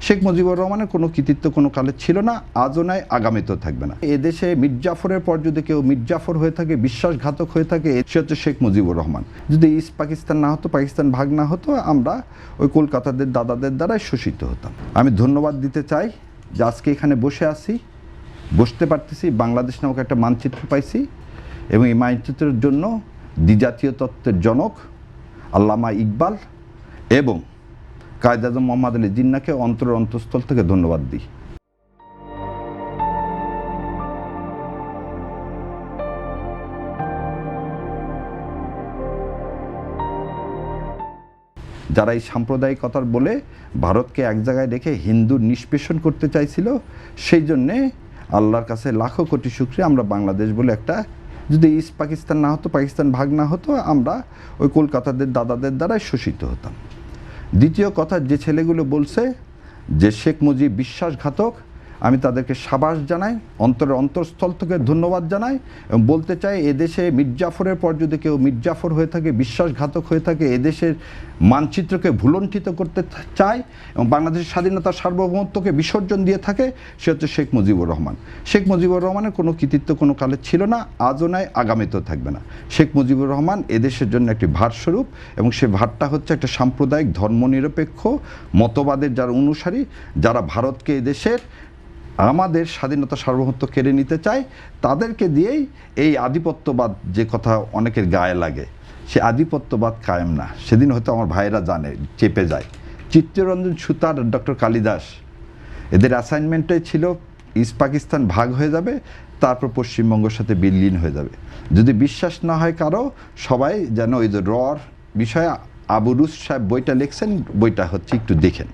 শেখ মুজিবুর রহমানের কোনো কৃতিত্ব কোনো কালে ছিল না, আজও নাই, আগামীতেও থাকবে না। এদেশে মির্জাফরের পর যদি কেউ মির্জাফর হয়ে থাকে, বিশ্বাসঘাতক হয়ে থাকে, সে হচ্ছে শেখ মুজিবুর রহমান। যদি ইস্ট পাকিস্তান না হতো, পাকিস্তান ভাগ না হতো, আমরা ওই কলকাতাদের দাদাদের দ্বারাই শোষিত হতাম। আমি ধন্যবাদ দিতে চাই যে আজকে এখানে বসতে পারতেছি, বাংলাদেশ নামক একটা মানচিত্র পাইছি, এবং এই মানচিত্রের জন্য দ্বিজাতীয় তত্ত্বের জনক আল্লামা ইকবাল এবং কায়েদ আজম মোহাম্মদ আলী জিন্নাকে অন্তঃস্থল থেকে ধন্যবাদ দিই। যারা এই সাম্প্রদায়িকতার বলে ভারতকে এক জায়গায় রেখে হিন্দুর নিষ্পেষণ করতে চাইছিল, সেই জন্যে আল্লাহর কাছে লাখো কোটি শুকরিয়া, আমরা বাংলাদেশ বলে একটা, যদি ইস্ট পাকিস্তান না হতো, পাকিস্তান ভাগ না হতো, আমরা ওই কলকাতাদের দাদাদের দ্বারাই শোষিত হতাম। দ্বিতীয় কথা, যে ছেলেগুলো বলছে যে শেখ মুজিব বিশ্বাসঘাতক, আমি তাদেরকে সাবাস জানাই, অন্তঃস্থল থেকে ধন্যবাদ জানাই, এবং বলতে চাই এদেশে মির্জাফরের পর যদি কেউ মির্জাফর হয়ে থাকে, বিশ্বাসঘাতক হয়ে থাকে, এদেশের মানচিত্রকে ভুলণ্ঠিত করতে চায় এবং বাংলাদেশের স্বাধীনতার সার্বভৌমত্বকে বিসর্জন দিয়ে থাকে, সে হচ্ছে শেখ মুজিবুর রহমান। শেখ মুজিবুর রহমানের কোনো কৃতিত্ব কোনো কালে ছিল না, আজও নাই, আগামীতেও থাকবে না। শেখ মুজিবুর রহমান এদেশের জন্য একটি ভারস্বরূপ, এবং সে ভারটা হচ্ছে একটা সাম্প্রদায়িক ধর্মনিরপেক্ষ মতবাদের যারা অনুসারী, যারা ভারতকে এদেশের আমাদের স্বাধীনতা সার্বভৌমত্ব কেড়ে নিতে চায়, তাদেরকে দিয়েই এই আধিপত্যবাদ, যে কথা অনেকের গায়ে লাগে, সে আধিপত্যবাদ কায়েম না। সেদিন হয়তো আমার ভাইয়েরা জানে, চেপে যায়। চিত্তরঞ্জন সুতার, ডক্টর কালিদাস, এদের অ্যাসাইনমেন্টটাই ছিল ইস্ট পাকিস্তান ভাগ হয়ে যাবে, তারপর পশ্চিমবঙ্গের সাথে বিলীন হয়ে যাবে। যদি বিশ্বাস না হয় কারো, সবাই যেন ওই যে রর বিষয়ে আবু রুস সাহেব বইটা লিখছেন, বইটা হচ্ছে একটু দেখেন।